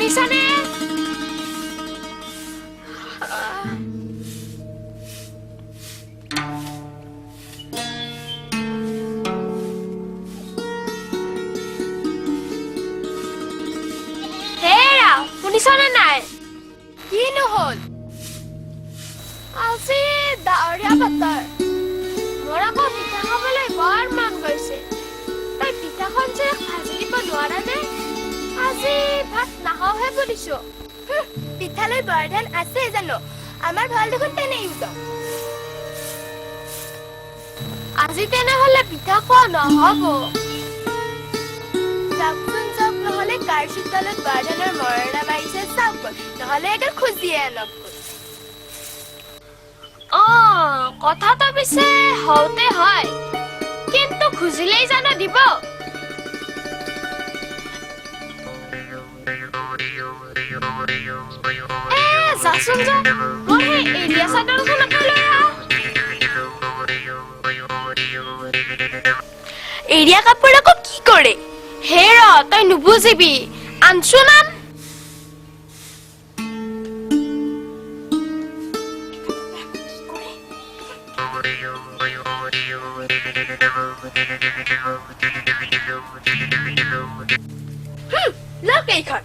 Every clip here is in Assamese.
শুনিছানে? হেৰা, শুনিছনে নাই? কি নহল? আজি ডাৱৰীয়া বতৰ। মোৰ আকৌ পিঠা খাবলৈ বৰ মন গৈছে। তই পিঠাখন যে ভাজি দিব নোৱাৰা নে? আজি ভাত নাখাওঁহে বুলিছো। পিঠালৈ বৰধান আছে জানো? আমাৰ ভাল দেখোন তেনেই উদম। আজি তেনেহলে পিঠা খোৱা নহব। যাওকচোন যাওক, নহলে কাৰ চোতালত বৰধানৰ মৰণা মাৰিছে চাওক, নহলে একে খুজিয়ে আনক। কথাটো পিছে হওঁতে হয়, কিন্তু খুজিলেই জানো দিব? যাচোন যা, মই সেই এৰিয়া চাদৰখনকে লৈ আহ। এৰিয়া কাপোৰ আকৌ কি কৰে? হে ৰ, তই নুবুজিবি, আনছো নাম। লওক এইখন।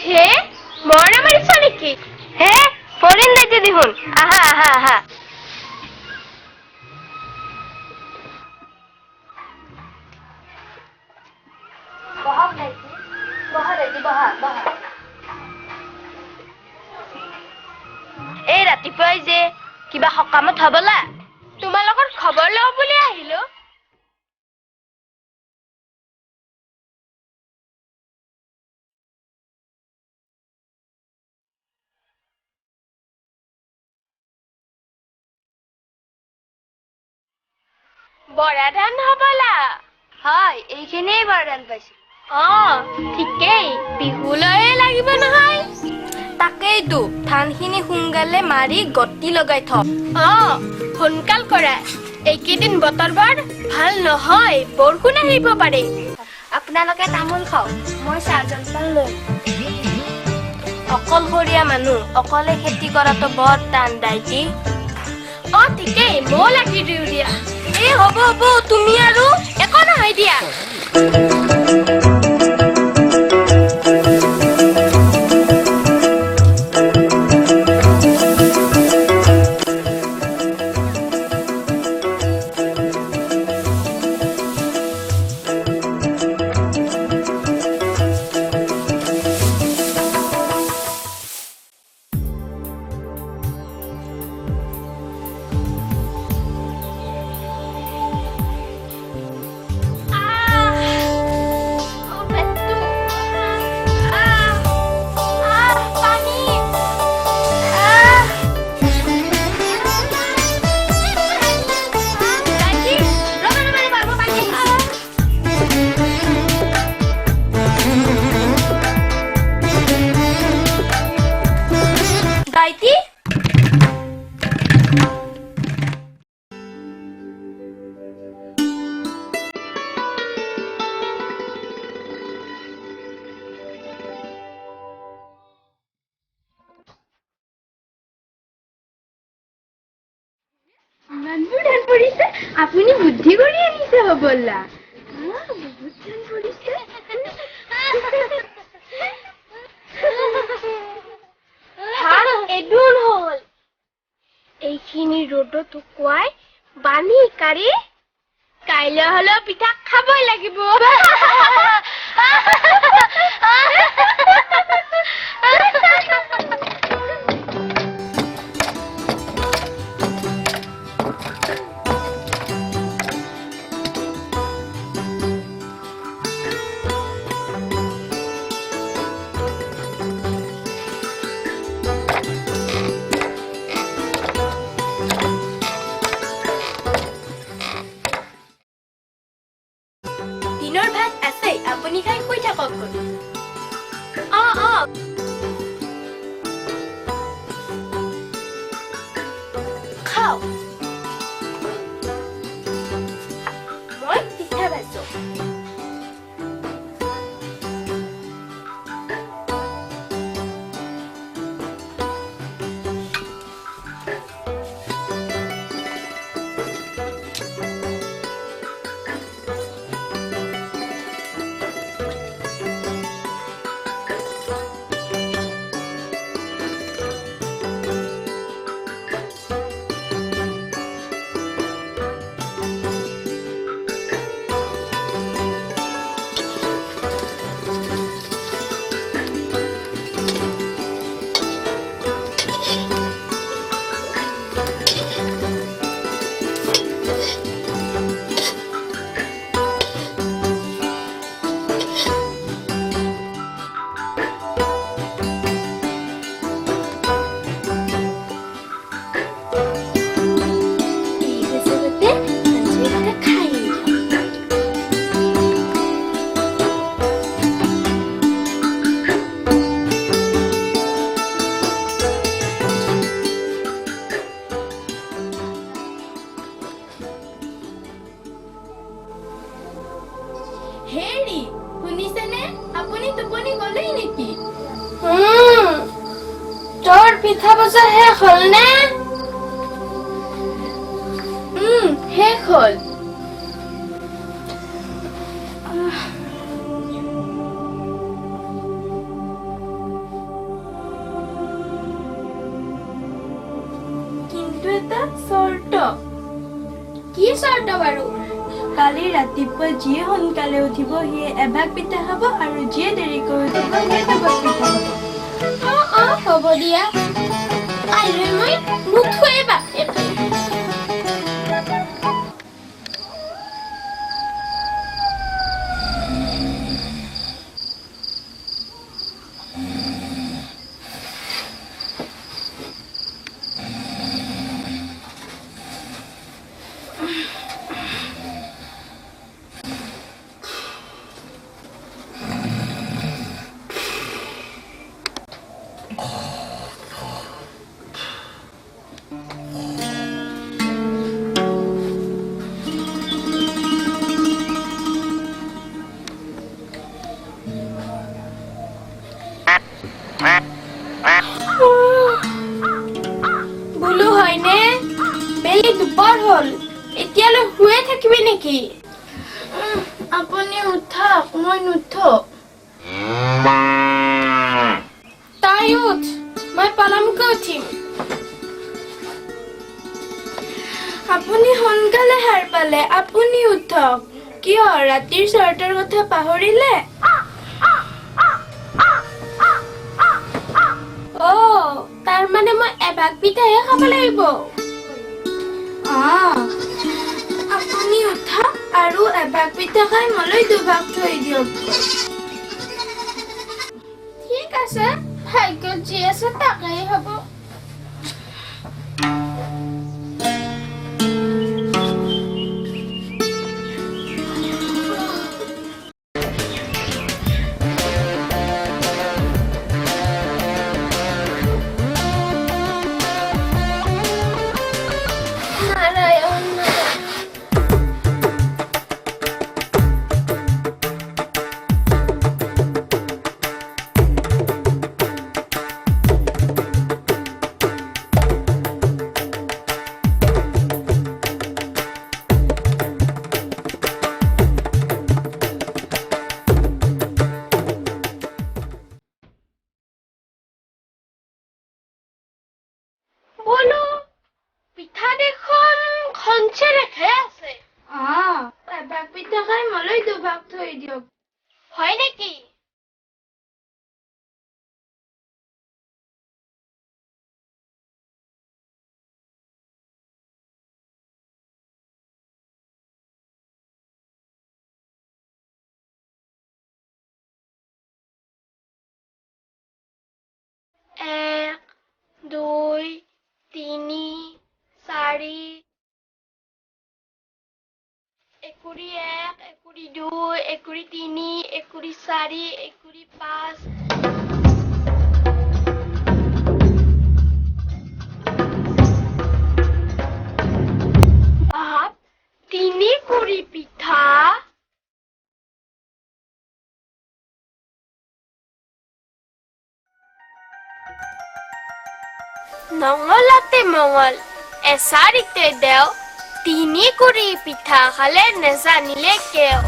হে, মৰণা মাৰিছ নেকি? হে, ফৰিন নাইছে দেখোন। আহা আহা আহা। বহক নাইছে, বহা ৰাতি, বহা বহা। এই ৰাতিপুৱাই যে কিবা সকামত হবলা? তোমালোকৰ খবৰ লওঁ বুলি আহিলো। বৰা ধান হবলা? হয়, এইখিনিয়ে বৰধান পাইছো। ঠিকেই, বিহুলৈয়ে লাগিব নহয়। তাকেইতো, ধানখিনি সোনকালে মাৰি গতি লগাই থ। সোনকাল কৰা, এইকেইদিন বতৰ বৰ ভাল নহয়, বৰষুণ আহিব পাৰে। আপোনালোকে তামোল খাওক, মই চাহ জলপান লৈ। অকলশৰীয়া মানুহ, অকলে খেতি কৰাটো বৰ টান দাইটি। ঠিকেই, মই লাগি দিওঁ দিয়া। এই হ'ব হ'ব, তুমি আৰু একো নহয় দিয়া। আপুনি বুদ্ধি কৰি আনিছে হ'বলা বহুত ধ্যান কৰিছে এদুল হ'ল এইখিনি ৰ'দত শুকুৱাই বানি কাৰি কাইলৈ হ'লেও পিঠা খাবই লাগিব দিনৰ ভাত আছে আপুনি খাই শুই থাকক খাও মই পিঠা ভাজো হেৰি শুনিছেনে আপুনি টোপনি গলেই নেকি তোৰ পিঠা বজা শেষ হ'ল নে শেষ হ'ল কিন্তু এটা চৰ্ত কি চৰ্ত বাৰু কালি ৰাতিপুৱা যিয়ে সোনকালে উঠিব সিয়ে এভাগ পিঠা খাব আৰু যিয়ে দেৰিকৈ উঠিব সিয়ে দুভাগ পিঠা খাব হ'ব দিয়া কাইলৈ মই নুঠোৱে বা বোলো হয়নে বেলি দুপৰ হ'ল এতিয়ালৈ শুয়ে থাকিবি নেকি আপুনি উঠক মই নুঠো তাই উঠ মই পলমকৈ উঠিম আপুনি সোনকালে সাৰ পালে আপুনি উঠক কিয় ৰাতিৰ চৰ্তৰ কথা পাহৰিলে তাৰ মানে মই এভাগ পিঠাহে খাব লাগিব আপুনি উঠক আৰু এভাগ পিঠা খাই মোলৈ দুভাগ থৈ দিয়ক ঠিক আছে ভাগ্যত যি আছে তাকেই হ'ব মোলৈ দুভাগ থৈ দিয়ক। হয় নেকি? এক, দুই, তিনি, চাৰি, একুৰি এক, একুৰি দুই, একুৰি তিনি, একুৰি চাৰি, একুৰি পাঁচ। বাপ, ৩ কুৰি পিঠা। নঙলাতে মঙল, এচাৰিতে দেও, ৩ কুৰি পিঠা খালে নেজানিলে কেও।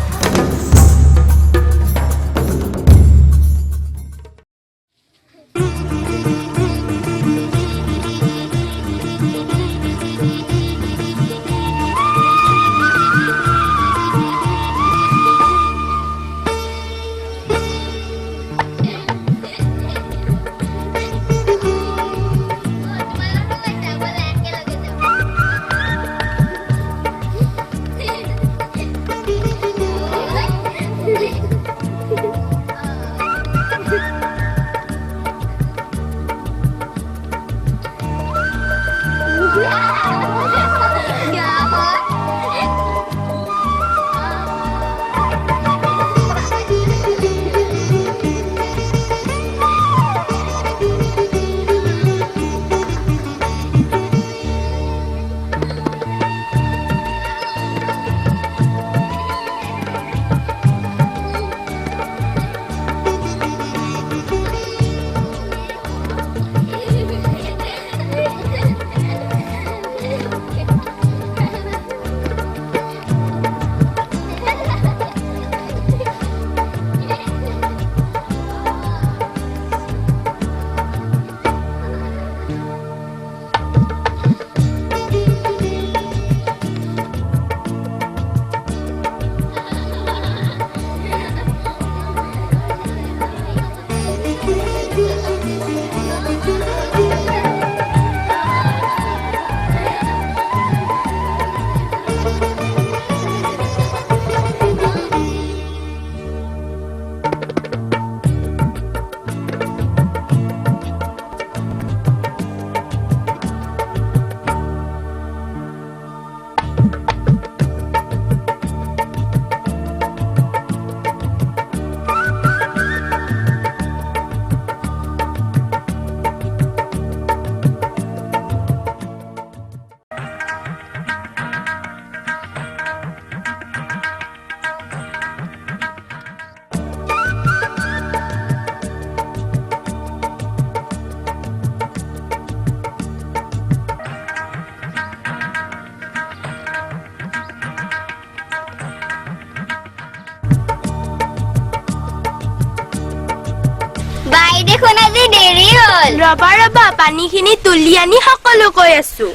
দেখোন আজি দেৰি হ'ল। ৰবা ৰবা, পানীখিনি তুলি আনি সকলো কৈ আছো।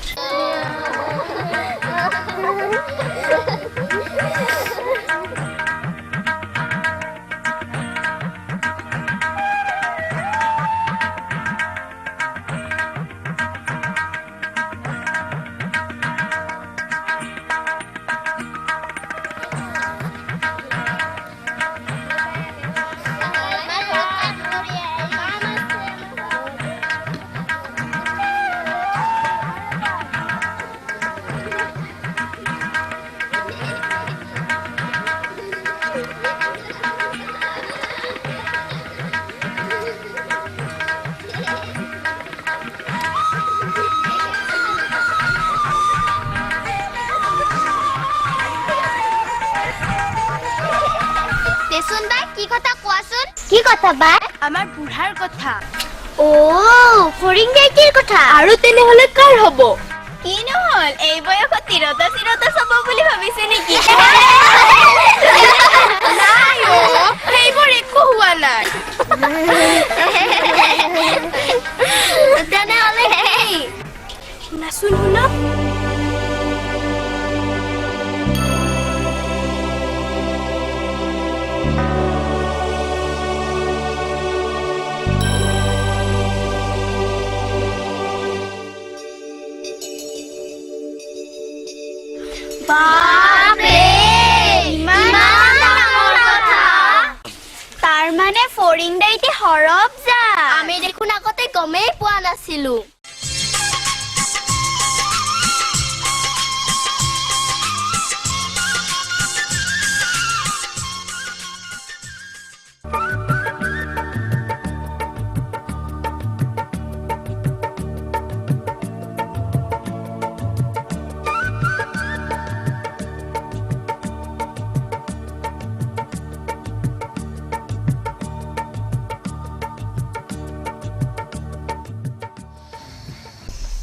কি কথা বা? আমাৰ বুঢ়াৰ কথা। ফৰিং গাইটিৰ কথা। আৰু তেনেহলে কাৰ হব? কি নহল, এই বয়সত তিৰতা চিৰতা চাব বুলি ভাবিছে নেকি? নাই সেইবোৰ একো হোৱা নাই। তেনেহলে শুনাচোন শুনা। সৰবজান। আমি দেখোন আগতে গমেই পোৱা নাছিলো।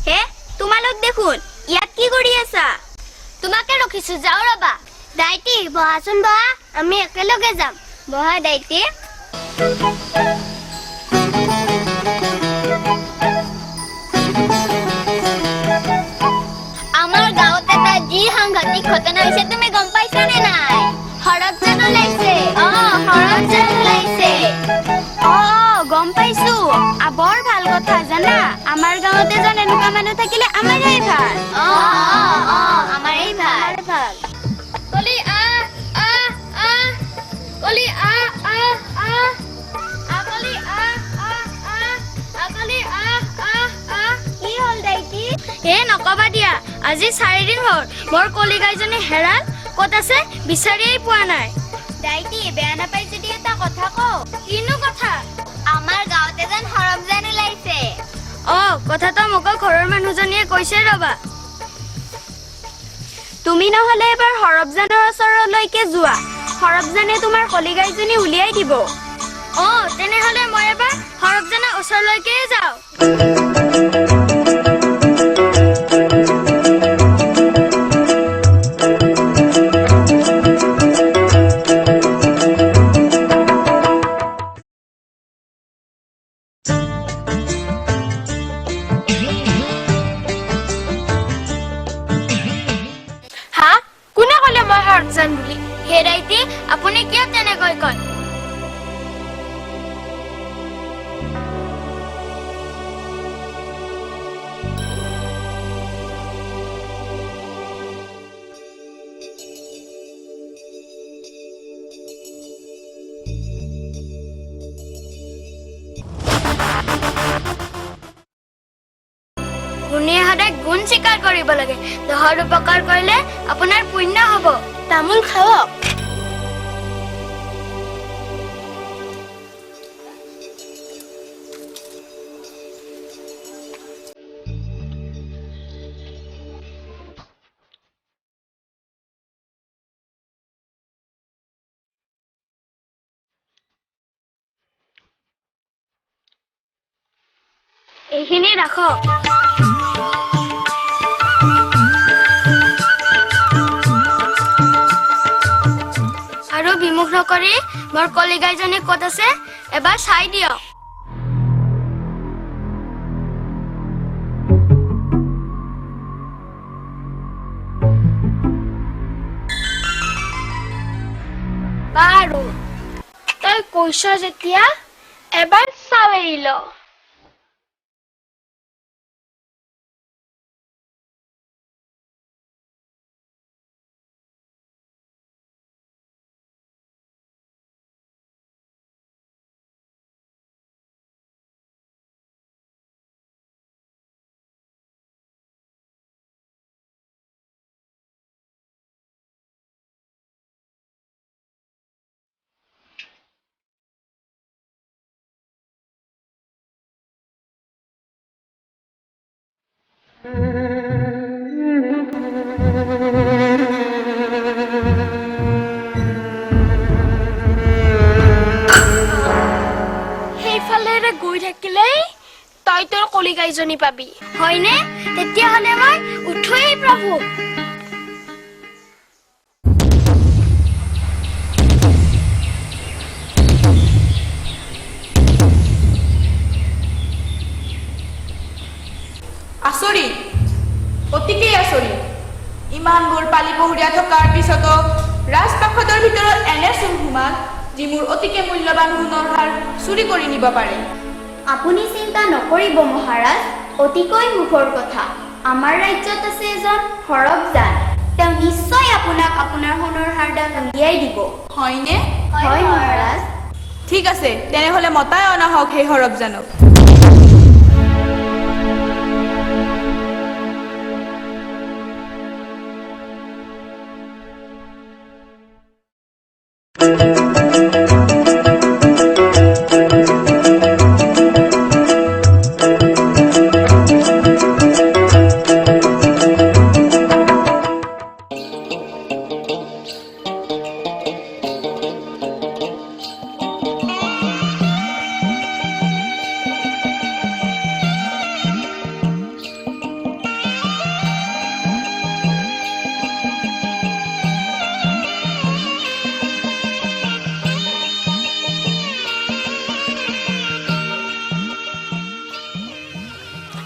হে তোমালোক দেখোন ইয়াত কি কৰি আছা? তোমাকে ৰখিছো, যাও ৰবা। দাইটি বহাচোন, বহা, আমি একেলগে যাম। বহা দাইটি। আমাৰ গাঁৱত এটা যি সাংঘাতিক ঘটনা হৈছে তুমি গম পাইছা নে নাই? সৰবজান ওলাইছে। সৰবজান ওলাইছে। গম পাইছো। বৰ ভাল কথা জানা, আমাৰ গাঁৱত এজন এনেকুৱা মানুহ থাকিলে আমাৰেই ভাল। আমাৰেই ভাল। কলি কলি কলি কি হ'ল দাইটি? নকবা দিয়া, আজি 4 দিন হ'ল মোৰ কলি গাইজনী হেৰাল। ক'ত আছে বিচাৰিয়েই পোৱা নাই। দাইটি বেয়া নাপাই যদি এটা কথা কওঁ। কিনো কথা? আমাৰ গাঁৱত এজন সৰবজান ওলাইছে। কথাটো মোকো ঘৰৰ মানুহজনীয়ে কৈছে ৰবা। তুমি নহলে এবাৰ সৰবজানৰ ওচৰলৈকে যোৱা, সৰবজানে তোমাৰ কলিগাইজনী উলিয়াই দিব। তেনেহলে মই এবাৰ সৰবজানৰ ওচৰলৈকে যাওঁ। কোনে ক'লে মই সৰবজান বুলি? হে দাইটি, আপুনি কিয় তেনেকৈ কয়? গুণে সদায় গুণ স্বীকাৰ কৰিব লাগে। দহৰ উপকাৰ কৰিলে আপোনাৰ পুণ্য হ'ব। তামোল খাওক। এইখিনি ৰাখক। আৰু বিমুখ নকৰি মোৰ কলিগাইজনী ক'ত আছে এবাৰ চাই দিয়ক। বাৰু তই কৈছ যেতিয়া এবাৰ চাও এৰি ল। সেইফালেৰে গৈ থাকিলেই তই তোৰ কলিগাইজনী পাবি। হয়নে? তেতিয়াহ'লে মই উঠোৱেই প্ৰভু। আচৰিত, অতিকেই আচৰিত। ইমানবোৰ পালি পহুৰীয়া থকাৰ পিছতো ৰাজপ্ৰাসাদৰ ভিতৰত এনে চোৰ সোমাল যি মোৰ অতিকে মূল্যৱান সোণৰ হাৰ চুৰি কৰি নিব পাৰে। আপুনি চিন্তা নকৰিব মহাৰাজ, অতিকৈ সুখৰ কথা। আমাৰ ৰাজ্যত আছে এজন সৰবজান। তেওঁ নিশ্চয় আপোনাক আপোনাৰ সোণৰ হাৰডাল উলিয়াই দিব। হয়নে? হয় মহাৰাজ। ঠিক আছে তেনেহ'লে মতাই অনা হওক সেই সৰবজানক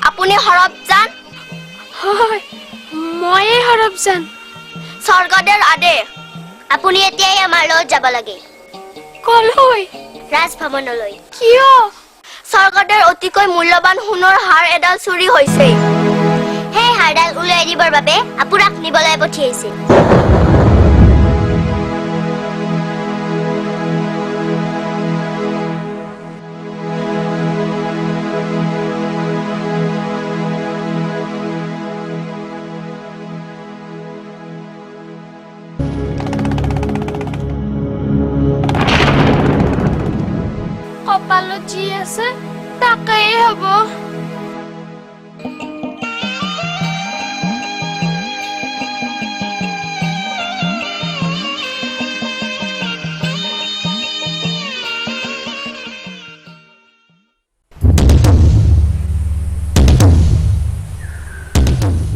আপুনি সৰবজান হয় ময়ে সৰবজান স্বৰ্গদেউৰ আদেশ আপুনি এতিয়াই আমাৰ লগত যাব লাগে কলৈ ৰাজভৱনলৈ কিয় স্বৰ্গদেউৰ অতিকৈ মূল্যৱান সোণৰ হাৰ এডাল চুৰি হৈছে সেই হাৰডাল উলিয়াই দিবৰ বাবে আপোনাক নিবলৈ পঠিয়াইছে কপালত যি আছে তাকেই হ'ব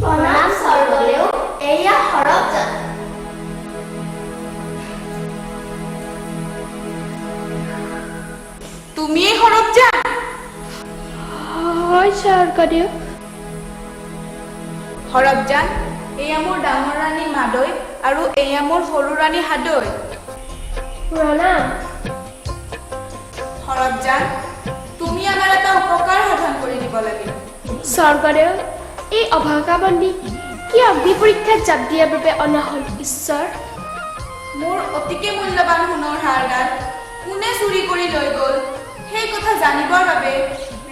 প্ৰণাম স্বৰ্গদেউ এয়া সৰবজান তুমিয়েই সৰবজান হয় স্বৰ্গদেউ সৰবজান এয়া মোৰ ডাঙৰ ৰাণী মাদৈ আৰু এয়া মোৰ সৰু ৰাণী হাদৈ প্ৰণাম সৰবজান তুমি আমাৰ এটা উপকাৰ সাধন কৰি দিব লাগে স্বৰ্গদেউ এই অভাগা বন্দী কি অগ্নি পৰীক্ষাত জাপ দিয়াৰ বাবে অনা হ'ল ঈশ্বৰ মোৰ অতিকে মূল্যৱান সোণৰ হাৰডাল কোনে চুৰি কৰি লৈ গ'ল সেই কথা জানিবৰ বাবে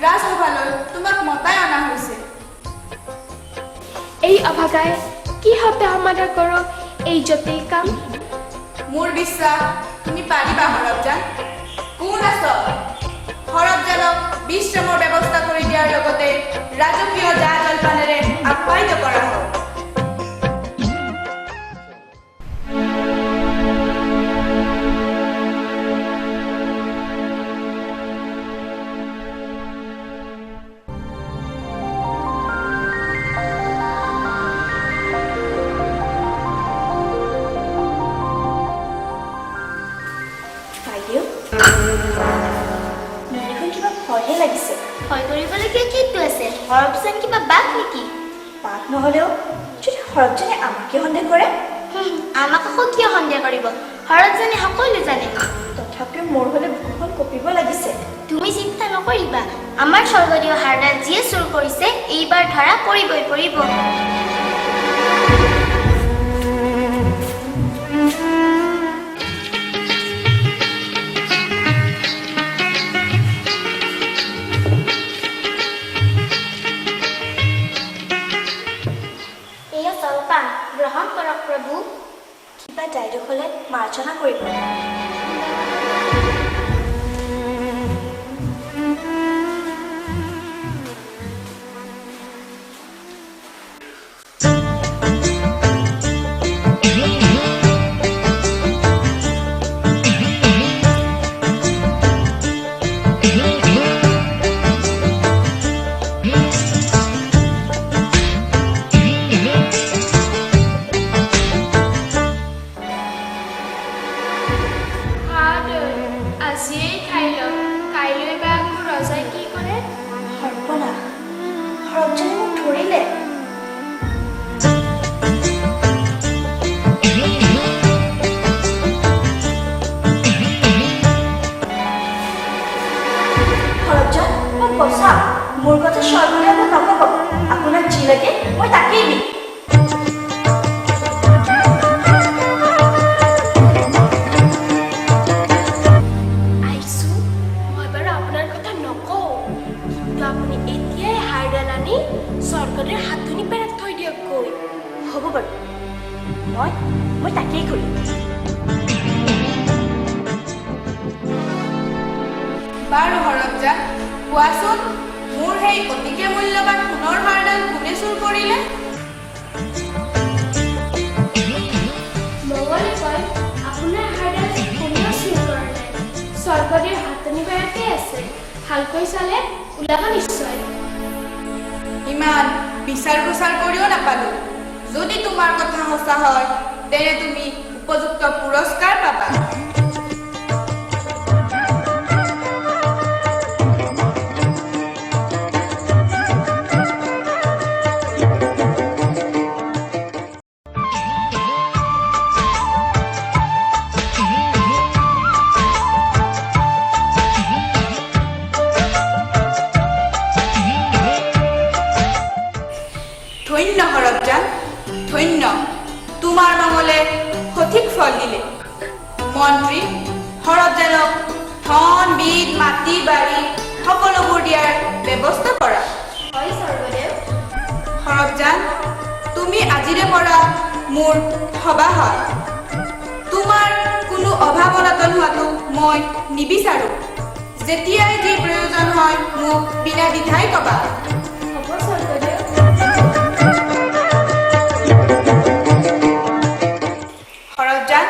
ৰাজসভালৈ তোমাক মতাই অনা হৈছে এই অভাগাই কিহতে সমাধান কৰক এই জটিল কাম মোৰ বিশ্বাস তুমি পাৰিবা সৰবজান কোন আছ সৰবজানক বিশ্ৰামৰ ব্যৱস্থা কৰি দিয়াৰ লগতে ৰাজকীয় জা জলপানেৰে আপ্যায়িত কৰা হওক ভয় কৰিবলগীয়া কিটো আছে সৰবজান কিবা বাঘ নেকি বাঘ নহ'লেও যদি সৰবজানে আমাকে সন্দেহ কৰে আমাক আকৌ কিয় সন্দেহ কৰিব সৰবজানে সকলো জানে তথাপিও মোৰ হ'লে বুকুখন কঁপিব লাগিছে তুমি চিন্তা নকৰিবা আমাৰ স্বৰ্গদেউ হাৰডাল যিয়ে চুৰ কৰিছে এইবাৰ ধৰা পৰিবই পৰিব গ্ৰহণ কৰক প্ৰভু কিবা দায়িত্ব হ'লে মাৰ্জনা কৰিব আজিয়েই খাই লওক কাইলৈ বা আকৌ ৰজাই কি কৰে সৰ্বনাশ সৰবজানে মোক ধৰিলে সৰবজান মোক বচাওক মোৰ কথা স্বৰ্গদেৱে মোক নক'ব আপোনাক যি লাগে মই তাকেই দিম আহিছোঁ ঠিক হ'ল। বাৰু হৰপজান, কোৱাচোন মোৰ সেই অতিকে মূল্যৱান সোণৰ হাৰডাল কোনে চুৰ কৰিলে? মঙ্গল কয় আপোনাৰ হাৰডাল কোনেও চুৰ কৰা নাই। স্বৰ্গদেউৰ হাতনি গৰাকী আছে, ভালকৈ চালে ওলাব নিশ্চয়। ইমান বিচাৰ খোচাৰ কৰিও নাপালো। যদি তোমাৰ কথা সঁচা হয় তেনে তুমি উপযুক্ত পুৰস্কাৰ পাবা। ধন্য হৰপজান, ধন্য। তোমাৰ মঙলে সঠিক ফল দিলে। মন্ত্ৰী, হৰপজানক ধন বিধ মাটি বাৰী সকলোবোৰ দিয়াৰ ব্যৱস্থা কৰা। হয় স্বৰ্গদেউ। হৰপজান, তুমি আজিৰে পৰা মোৰ সবাহত। তোমাৰ কোনো অভাৱ অনাটন হোৱাটো মই নিবিচাৰোঁ। যেতিয়াই যি প্ৰয়োজন হয় মোক বিনা দ্বিধাই ক'বা। হ'ব স্বৰ্গদেউ। হৰপজান,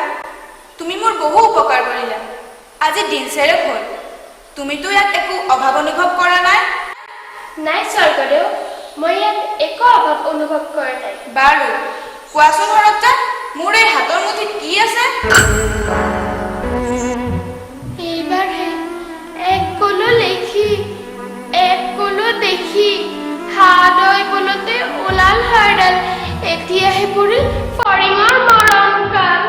তুমি মোৰ বহু উপকাৰ কৰিলা। আজি দিনচেৰেক হ'ল, তুমিতো ইয়াত একো অভাৱ অনুভৱ কৰা নাই? নাই স্বৰ্গদেউ, মই ইয়াত একো অভাৱ অনুভৱ কৰা নাই। বাৰু কোৱাচোন হৰপজান, মোৰ এই হাতৰ মুঠিত কি আছে? এইবাৰহে এক কলো লেখি এক কলো দেখি হাদৈ বলতে ওলাল হাৰডাল, এতিয়াহে পৰিল ফৰিঙৰ মৰম কাল।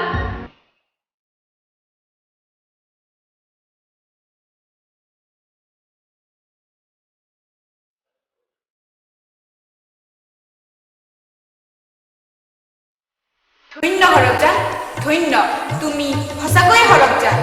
ধন্য হৰপজান, ধন্য। তুমি সঁচাকৈয়ে হৰপজান।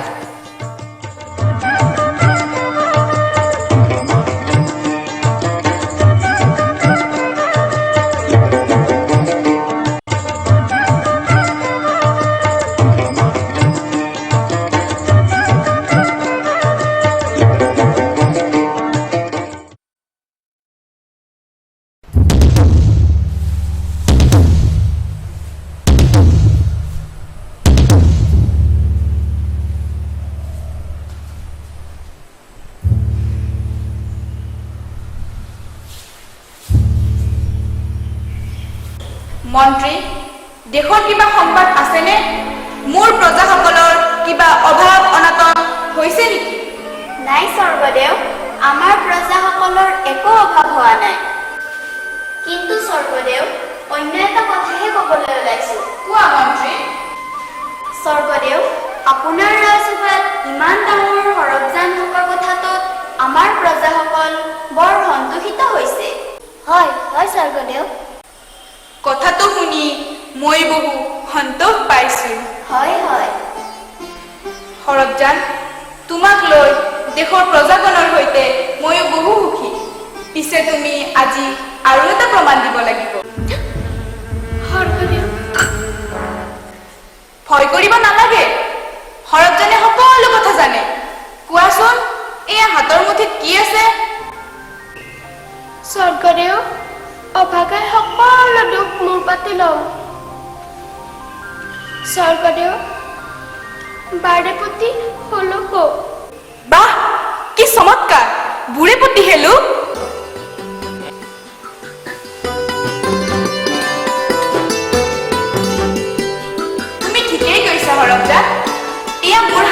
মন্ত্ৰী, দেশৰ কিবা সংবাদ আছেনে? মোৰ প্ৰজাসকলৰ কিবা অভাৱ অনাটন হৈছে নেকি? নাই স্বৰ্গদেউ, আমাৰ প্ৰজাসকলৰ একো অভাৱ হোৱা নাই। কিন্তু স্বৰ্গদেউ, অন্য এটা কথাহে ক'বলৈ ওলাইছো। কোৱা মন্ত্ৰী। স্বৰ্গদেউ, আপোনাৰ ৰাজসভাত ইমান ডাঙৰ হৰপজান থকা কথাটোত আমাৰ প্ৰজাসকল বৰ সন্তোষিত হৈছে। হয় হয় স্বৰ্গদেউ। কথাটো শুনি মই বহু সন্তোষ পাইছোঁ। হয় হয়। হৰপজান, তোমাক লৈ দেশৰ প্ৰজাজনৰ সৈতে ময়ো বহু সুখী। পিছে তুমি আজি আৰু এটা প্ৰমাণ দিব লাগিব। স্বৰ্গদেউ, ভয় কৰিব নালাগে। হৰপজানে সকলো কথা জানে। কোৱাচোন, এয়া হাতৰ মুঠিত কি আছে? স্বৰ্গদেউ, অভাগাই সকলো দুখ মোৰ পাতি লম। স্বৰ্গদেউ, বাৰেপতি হলুক। বাহ, কি চমৎকাৰ! বুঢ়ে পতি হেলো। তুমি ঠিকেই কৈছা হৰপজান, এয়া মোৰ